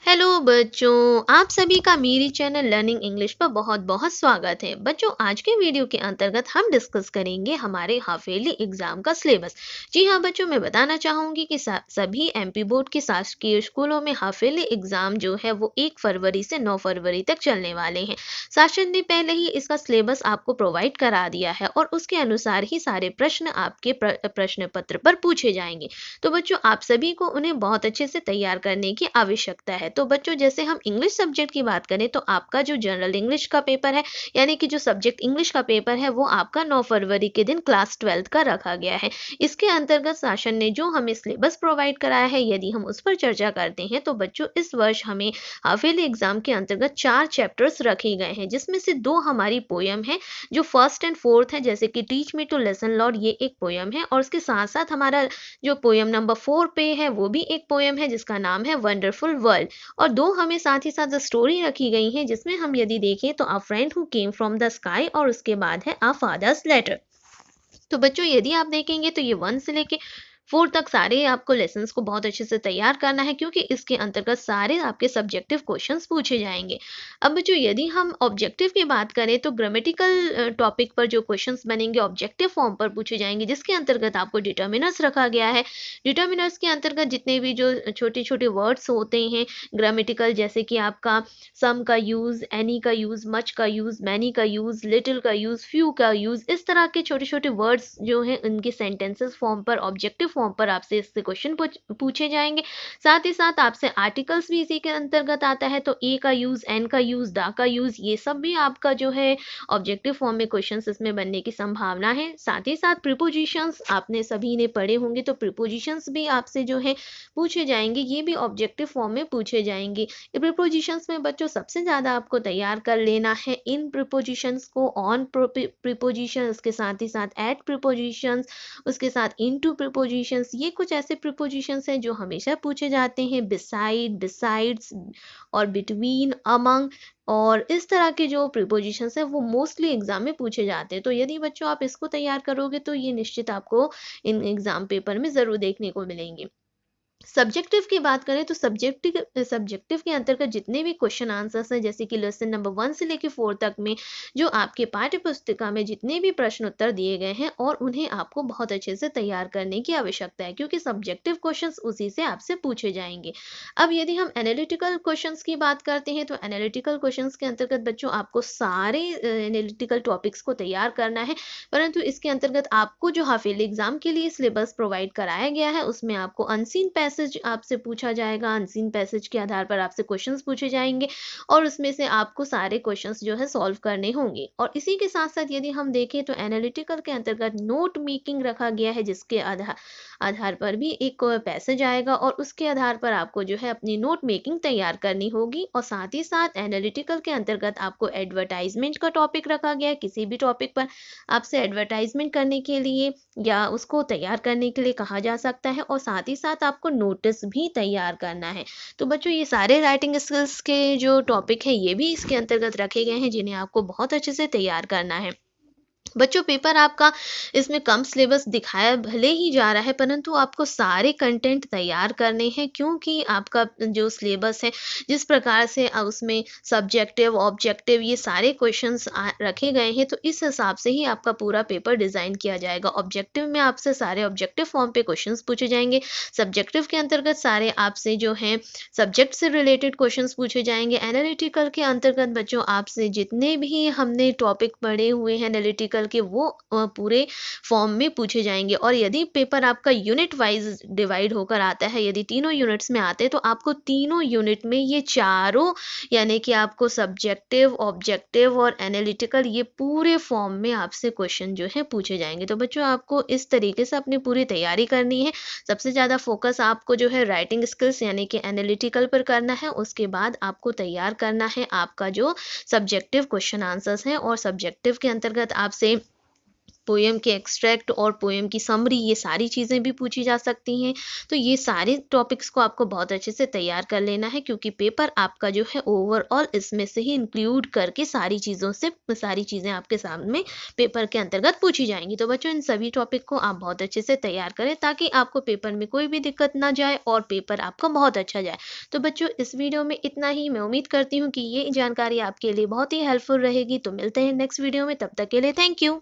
Hello बच्चों, आप सभी का मेरी चैनल लर्निंग इंग्लिश पर बहुत बहुत स्वागत है। बच्चों, आज के वीडियो के अंतर्गत हम डिस्कस करेंगे हमारे हाफ ईयरली एग्जाम का सिलेबस। जी हाँ बच्चों, मैं बताना चाहूंगी कि सभी एमपी बोर्ड के शासकीय स्कूलों में हाफ ईयरली एग्जाम जो है वो 1 फरवरी से 9 फरवरी तक चलने वाले हैं। शासन ने पहले ही इसका सिलेबस आपको प्रोवाइड करा दिया है और उसके अनुसार ही सारे प्रश्न आपके प्रश्न पत्र पर पूछे जाएंगे। तो बच्चों, आप सभी को उन्हें बहुत अच्छे से तैयार करने की आवश्यकता है। तो बच्चों, जैसे हम इंग्लिश सब्जेक्ट की बात करें तो आपका जो जनरल इंग्लिश का पेपर है, यानी कि जो सब्जेक्ट इंग्लिश का पेपर है, वो आपका 9 फरवरी के दिन क्लास 12 का रखा गया है। इसके अंतर्गत शासन ने जो हमें सिलेबस प्रोवाइड कराया है, यदि हम उस पर चर्चा करते हैं तो बच्चों, इस वर्ष हमें हाफ ईयरली एग्जाम के अंतर्गत 4 चैप्टर्स रखे गए हैं, जिसमें से 2 हमारी पोयम है जो फर्स्ट एंड फोर्थ है, जैसे कि teach me to listen lord, ये एक पोयम है। और उसके साथ साथ हमारा जो पोयम नंबर 4 पे है वो भी एक पोयम है जिसका नाम है वंडरफुल वर्ल्ड। और 2 हमें साथ ही साथ स्टोरी रखी गई है, जिसमें हम यदि देखें तो अ friend who came from the sky और उसके बाद है अ फादर्स लेटर। तो बच्चों, यदि आप देखेंगे तो ये 1 से लेके 4 तक सारे आपको लेसन्स को बहुत अच्छे से तैयार करना है, क्योंकि इसके अंतर्गत सारे आपके सब्जेक्टिव क्वेश्चंस पूछे जाएंगे। अब बच्चों, यदि हम ऑब्जेक्टिव की बात करें तो ग्रामेटिकल टॉपिक पर जो क्वेश्चंस बनेंगे ऑब्जेक्टिव फॉर्म पर पूछे जाएंगे, जिसके अंतर्गत आपको डिटर्मिनर्स रखा गया है। डिटर्मिनर्स के अंतर्गत जितने भी जो छोटे छोटे वर्ड्स होते हैं ग्रामेटिकल, जैसे कि आपका सम का यूज, एनी का यूज, मच का यूज, मैनी का यूज, लिटिल का यूज, फ्यू का यूज, इस तरह के छोटे छोटे वर्ड्स जो हैं उनके सेंटेंसेस फॉर्म पर, ऑब्जेक्टिव फॉर्म पर आपसे इससे क्वेश्चन पूछे जाएंगे। साथ ही साथ आपसे आर्टिकल्स भी इसी के अंतर्गत आता है, तो ए का यूज, एन का यूज, दा का यूज, ये सब भी आपका जो है ऑब्जेक्टिव फॉर्म में क्वेश्चंस इसमें बनने की संभावना है। साथ ही साथ प्रीपोजिशंस आपने सभी ने पढ़े होंगे, तो प्रीपोजिशंस भी आपसे जो है पूछे जाएंगे, ये भी ऑब्जेक्टिव फॉर्म में पूछे जाएंगे। प्रीपोजिशंस में बच्चों सबसे ज़्यादा आपको तैयार कर लेना है इन प्रीपोजिशंस को, ऑन प्रीपोजिशन, उसके साथ ही साथ एट प्रीपोजिशंस, उसके साथ इनटू प्रीपोजिशंस। ये कुछ ऐसे प्रीपोजिशंस हैं जो हमेशा पूछे जाते हैं, बिसाइड, बिसाइड्स और बिटवीन, अमंग, और इस तरह के जो प्रीपोजिशंस हैं वो मोस्टली एग्जाम में पूछे जाते हैं। तो यदि बच्चों आप इसको तैयार करोगे तो ये निश्चित आपको इन एग्जाम पेपर में ज़रूर देखने को मिलेंगे। सब्जेक्टिव की बात करें तो सब्जेक्टिव सब्जेक्टिव के अंतर्गत जितने भी क्वेश्चन आंसर्स हैं, जैसे कि लेसन नंबर 1 से लेकर 4 तक में जो आपके पाठ्य पुस्तिका में जितने भी प्रश्न उत्तर दिए गए हैं, और उन्हें आपको बहुत अच्छे से तैयार करने की आवश्यकता है, क्योंकि सब्जेक्टिव क्वेश्चंस उसी से आपसे पूछे जाएंगे। अब यदि हम एनालिटिकल क्वेश्चंस की बात करते हैं तो एनालिटिकल क्वेश्चंस के अंतर्गत बच्चों आपको सारे एनालिटिकल टॉपिक्स को तैयार करना है। परंतु इसके अंतर्गत आपको जो हाफ ईयरली एग्जाम के लिए सिलेबस प्रोवाइड कराया गया है, उसमें आपको अनसीन पैसेज आपसे पूछा जाएगा। अनसीन पैसेज के आधार पर आपसे क्वेश्चंस पूछे जाएंगे और उसमें से आपको सारे क्वेश्चंस जो है सॉल्व करने होंगे। और इसी के साथ साथ यदि हम देखें तो एनालिटिकल के अंतर्गत नोट मेकिंग रखा गया है, जिसके आधार आधार पर भी एक पैसेज आएगा और उसके आधार पर आपको जो है अपनी नोट मेकिंग तैयार करनी होगी। और साथ ही साथ एनालिटिकल के अंतर्गत आपको एडवर्टाइजमेंट का टॉपिक रखा गया है। किसी भी टॉपिक पर आपसे एडवर्टाइजमेंट करने के लिए या उसको तैयार करने के लिए कहा जा सकता है, और साथ ही साथ आपको नोटिस भी तैयार करना है। तो बच्चों, ये सारे राइटिंग स्किल्स के जो टॉपिक हैं ये भी इसके अंतर्गत रखे गए हैं, जिन्हें आपको बहुत अच्छे से तैयार करना है। बच्चों, पेपर आपका इसमें कम सिलेबस दिखाया भले ही जा रहा है, परंतु आपको सारे कंटेंट तैयार करने हैं, क्योंकि आपका जो सिलेबस है जिस प्रकार से उसमें सब्जेक्टिव, ऑब्जेक्टिव, ये सारे क्वेश्चंस रखे गए हैं, तो इस हिसाब से ही आपका पूरा पेपर डिज़ाइन किया जाएगा। ऑब्जेक्टिव में आपसे सारे ऑब्जेक्टिव फॉर्म पे क्वेश्चंस पूछे जाएंगे। सब्जेक्टिव के अंतर्गत सारे आपसे जो हैं सब्जेक्ट से रिलेटेड क्वेश्चंस पूछे जाएंगे। एनालिटिकल के अंतर्गत बच्चों आपसे जितने भी हमने टॉपिक पढ़े हुए हैं एनालिटिकल के, वो पूरे फॉर्म में पूछे जाएंगे। और यदि पेपर आपका यूनिट वाइज डिवाइड होकर आता है, यदि तीनों यूनिट्स में आते हैं, तो आपको तीनों यूनिट में ये चारों, यानी कि आपको सब्जेक्टिव, ऑब्जेक्टिव और एनालिटिकल, ये पूरे फॉर्म में आपसे क्वेश्चन जो है पूछे जाएंगे। तो बच्चों, आपको इस तरीके से अपनी पूरी तैयारी करनी है। सबसे ज़्यादा फोकस आपको जो है राइटिंग स्किल्स यानी कि एनालिटिकल पर करना है। उसके बाद आपको तैयार करना है आपका जो सब्जेक्टिव क्वेश्चन आंसर्स हैं, और सब्जेक्टिव के अंतर्गत आपसे पोएम के एक्सट्रैक्ट और पोएम की समरी, ये सारी चीज़ें भी पूछी जा सकती हैं। तो ये सारे टॉपिक्स को आपको बहुत अच्छे से तैयार कर लेना है, क्योंकि पेपर आपका जो है ओवरऑल इसमें से ही इंक्लूड करके सारी चीज़ें आपके सामने पेपर के अंतर्गत पूछी जाएंगी। तो बच्चों, इन सभी टॉपिक को आप बहुत अच्छे से तैयार करें ताकि आपको पेपर में कोई भी दिक्कत ना जाए और पेपर आपका बहुत अच्छा जाए। तो बच्चों, इस वीडियो में इतना ही। मैं उम्मीद करती हूँ कि ये जानकारी आपके लिए बहुत ही हेल्पफुल रहेगी। तो मिलते हैं नेक्स्ट वीडियो में, तब तक के लिए थैंक यू।